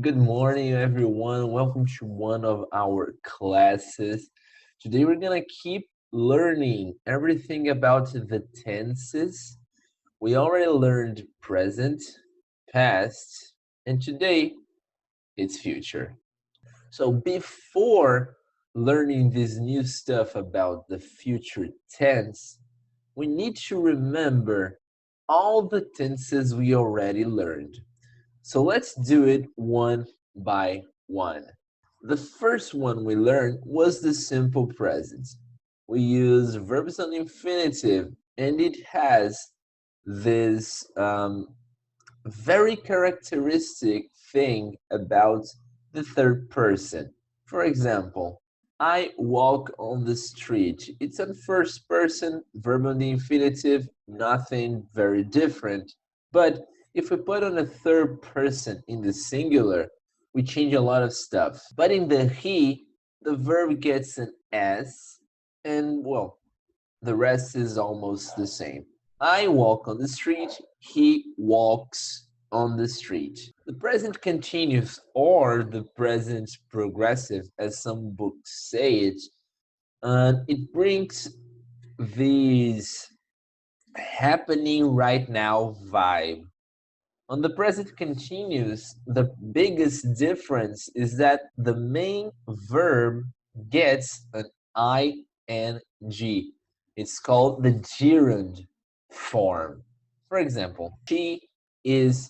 Good morning, everyone. Welcome to one of our classes. Today, we're going to keep learning everything about the tenses. We already learned present, past, and today it's future. So, before learning this new stuff about the future tense, we need to remember all the tenses we already learned. So let's do it one by one. The first one we learned was the simple present. We use verbs on infinitive, and it has this very characteristic thing about the third person. For example, I walk on the street. It's a first person, verb on the infinitive, nothing very different. But if we put on a third person in the singular, we change a lot of stuff. But in the he, the verb gets an S, and well, the rest is almost the same. I walk on the street, he walks on the street. The present continuous or the present progressive, as some books say it, and it brings this happening right now vibe. On the present continuous, the biggest difference is that the main verb gets an ing. It's called the gerund form. For example, she is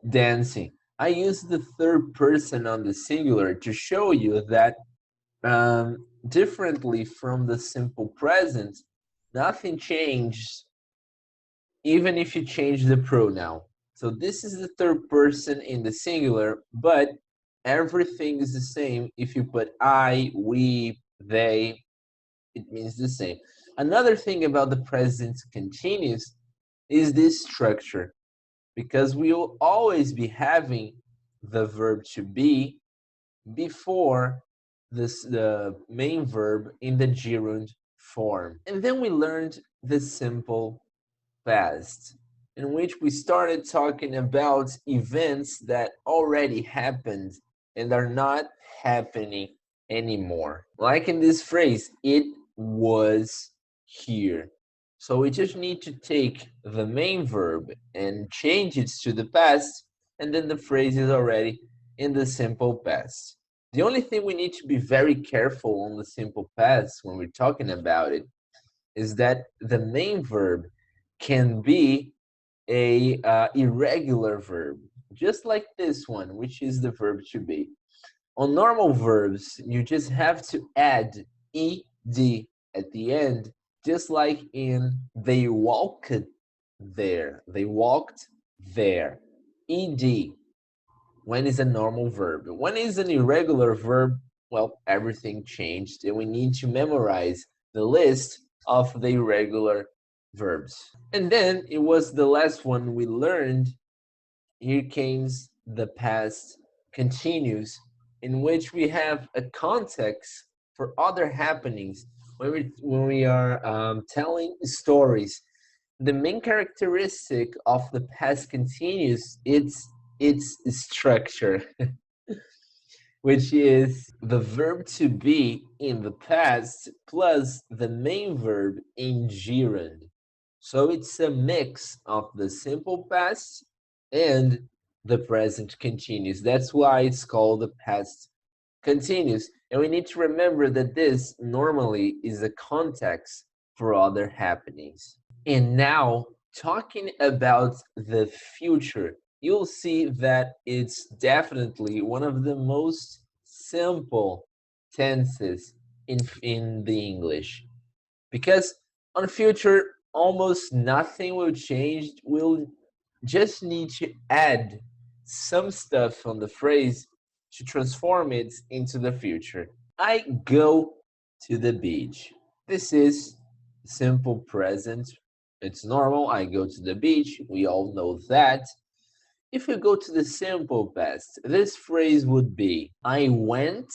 dancing. I use the third person on the singular to show you that differently from the simple present, nothing changed even if you change the pronoun. So this is the third person in the singular, but everything is the same. If you put I, we, they, it means the same. Another thing about the present continuous is this structure, because we will always be having the verb to be before the main verb in the gerund form. And then we learned the simple past, in which we started talking about events that already happened and are not happening anymore. Like in this phrase, it was here. So we just need to take the main verb and change it to the past, and then the phrase is already in the simple past. The only thing we need to be very careful on the simple past when we're talking about it is that the main verb can be a irregular verb, just like this one, which is the verb to be. On normal verbs, you just have to add ed at the end, just like in they walked there. They walked there. Ed, when is a normal verb. When is an irregular verb, well, everything changed, and we need to memorize the list of the irregular verbs. And then it was the last one we learned. Here comes the past continuous, in which we have a context for other happenings when we are telling stories. The main characteristic of the past continuous, its structure, which is the verb to be in the past plus the main verb in gerund. So it's a mix of the simple past and the present continuous. That's why it's called the past continuous. And we need to remember that this normally is a context for other happenings. And now, talking about the future, you'll see that it's definitely one of the most simple tenses in the English. Because on future, almost nothing will change. We'll just need to add some stuff on the phrase to transform it into the future. I go to the beach. This is simple present. It's normal. I go to the beach. We all know that. If we go to the simple past, this phrase would be I went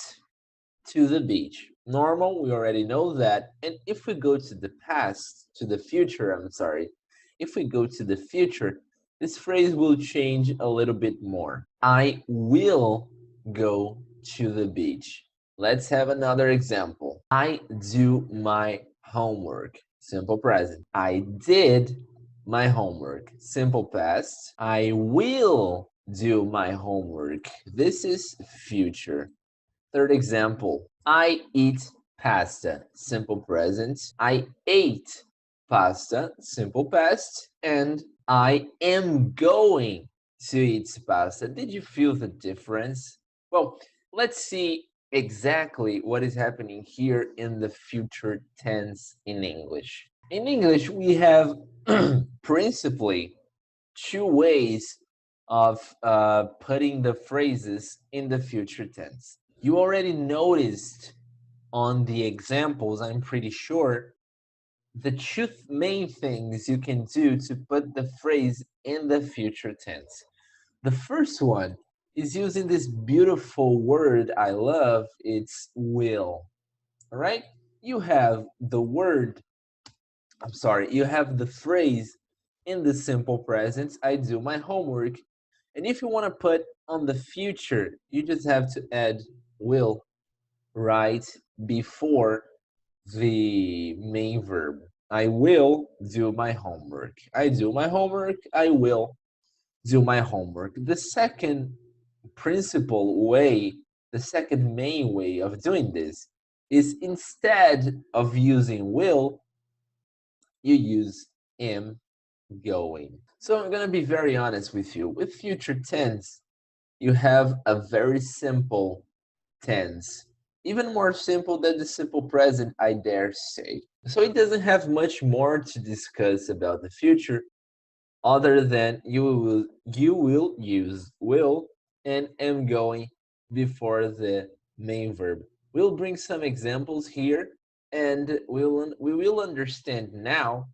to the beach. Normal, we already know that. And if we go to the past, to the future, I'm sorry, if we go to the future, this phrase will change a little bit more. I will go to the beach. Let's have another example. I do my homework. Simple present. I did my homework. Simple past. I will do my homework. This is future. Third example. I eat pasta. Simple present. I ate pasta. Simple past. And I am going to eat pasta. Did you feel the difference? Well, let's see exactly what is happening here in the future tense in English. In English, we have principally two ways of putting the phrases in the future tense. You already noticed on the examples, I'm pretty sure, the two main things you can do to put the phrase in the future tense. The first one is using this beautiful word I love, it's will. All right? You have the word, you have the phrase in the simple present, I do my homework. And if you want to put on the future, you just have to add will right before the main verb. I will do my homework. I do my homework. I will do my homework. The second principal way, the second main way of doing this is instead of using will, you use am going. So I'm going to be very honest with you. With future tense, you have a very simple tense, even more simple than the simple present, I dare say. So it doesn't have much more to discuss about the future other than you will use will and am going before the main verb. We'll bring some examples here and we will understand now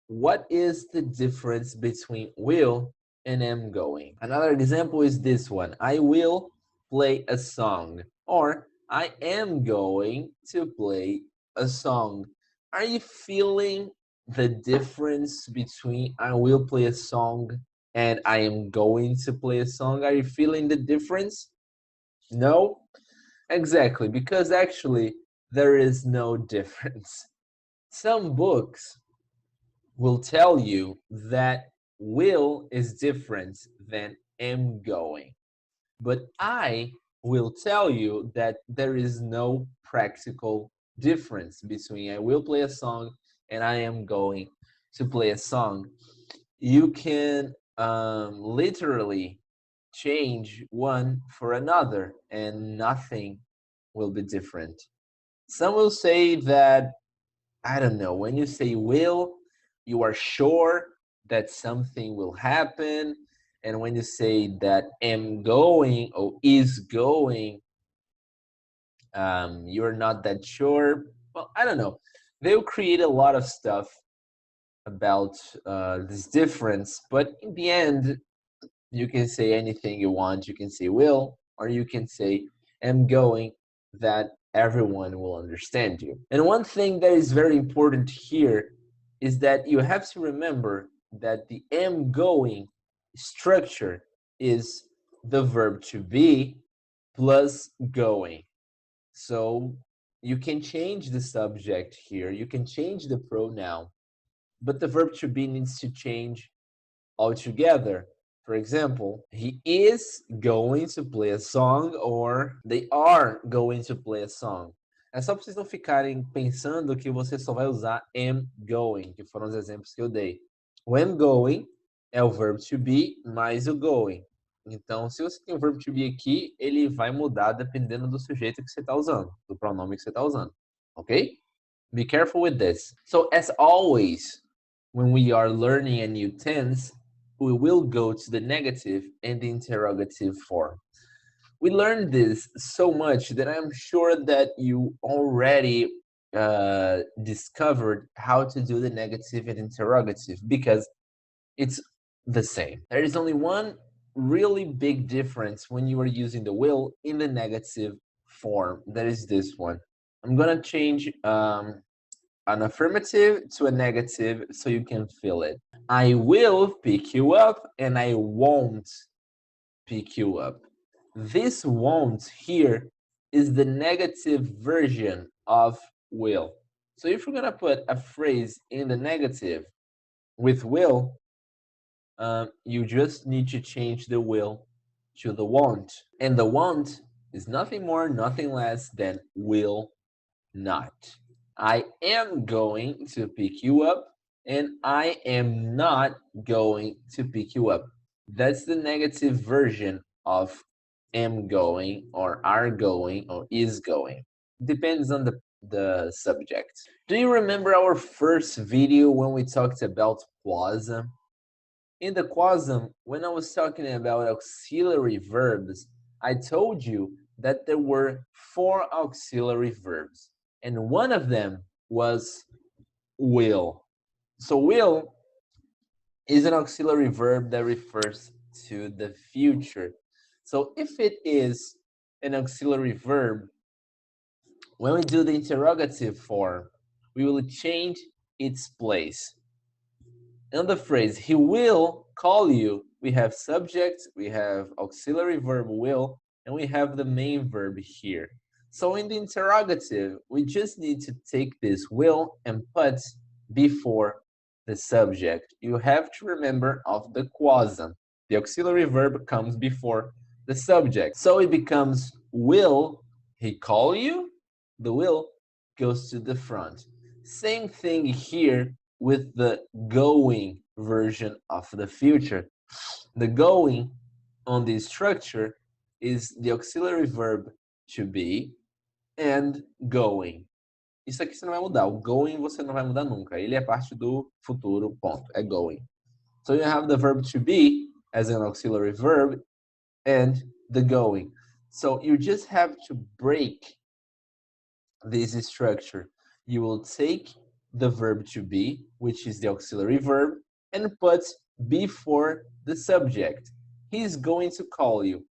what is the difference between will and am going. Another example is this one. I will play a song, or I am going to play a song. Are you feeling the difference between I will play a song and I am going to play a song? Are you feeling the difference? No? Exactly, because actually there is no difference. Some books will tell you that will is different than am going. But I will tell you that there is no practical difference between I will play a song and I am going to play a song. You can literally change one for another and nothing will be different. Some will say that, I don't know, when you say will, you are sure that something will happen. And when you say that am going or is going, you're not that sure. Well, I don't know. They'll create a lot of stuff about this difference, but in the end, you can say anything you want. You can say will, or you can say am going, that everyone will understand you. And one thing that is very important here is that you have to remember that the am going structure is the verb to be plus going. So you can change the subject here, you can change the pronoun, but the verb to be needs to change altogether. For example, he is going to play a song or they are going to play a song. É só para vocês não ficarem pensando que você só vai usar am going, que foram os exemplos que eu dei. O am going é o verb to be mais o going. Então, se você tem o verb to be aqui, ele vai mudar dependendo do sujeito que você está usando, do pronome que você está usando. Ok? Be careful with this. So, as always, when we are learning a new tense, we will go to the negative and the interrogative form. We learned this so much that I'm sure that you already discovered how to do the negative and interrogative because it's the same. There is only one really big difference when you are using the will in the negative form. That is this one. I'm gonna change an affirmative to a negative so you can feel it. I will pick you up and I won't pick you up. This won't here is the negative version of will. So if we're gonna put a phrase in the negative with will, you just need to change the will to the won't. And the won't is nothing more, nothing less than will not. I am going to pick you up and I am not going to pick you up. That's the negative version of am going or are going or is going. Depends on the subject. Do you remember our first video when we talked about quasum? In the quasum, when I was talking about auxiliary verbs, I told you that there were 4 auxiliary verbs, and one of them was will. So will is an auxiliary verb that refers to the future. So if it is an auxiliary verb, when we do the interrogative form, we will change its place. In the phrase, he will call you, we have subject, we have auxiliary verb will, and we have the main verb here. So in the interrogative, we just need to take this will and put before the subject. You have to remember of the quasum. The auxiliary verb comes before the subject. So it becomes will he call you? The will goes to the front. Same thing here with the going version of the future. The going on this structure is the auxiliary verb to be and going. Isso aqui você não vai mudar. O going você não vai mudar nunca. Ele é parte do futuro, ponto. É going. So you have the verb to be as an auxiliary verb and the going. So you just have to break this structure. You will take the verb to be, which is the auxiliary verb, and put before the subject. He's going to call you.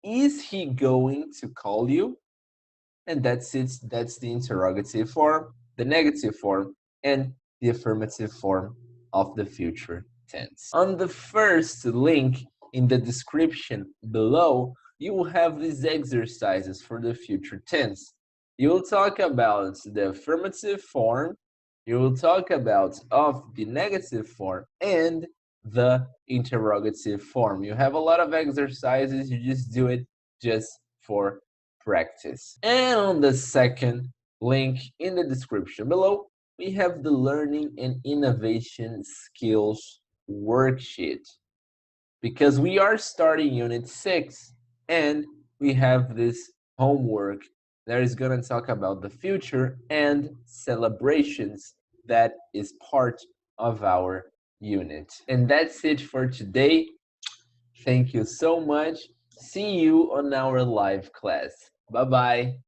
Is he going to call you? And that's it. That's the interrogative form, the negative form, and the affirmative form of the future tense. On the first link in the description below, you will have these exercises for the future tense. You will talk about the affirmative form, you will talk about of the negative form, and the interrogative form. You have a lot of exercises, you just do it just for practice. And on the second link in the description below, we have the learning and innovation skills worksheet, because we are starting unit 6 and we have this homework that is going to talk about the future and celebrations that is part of our unit. And that's it for today. Thank you so much. See you on our live class. Bye-bye.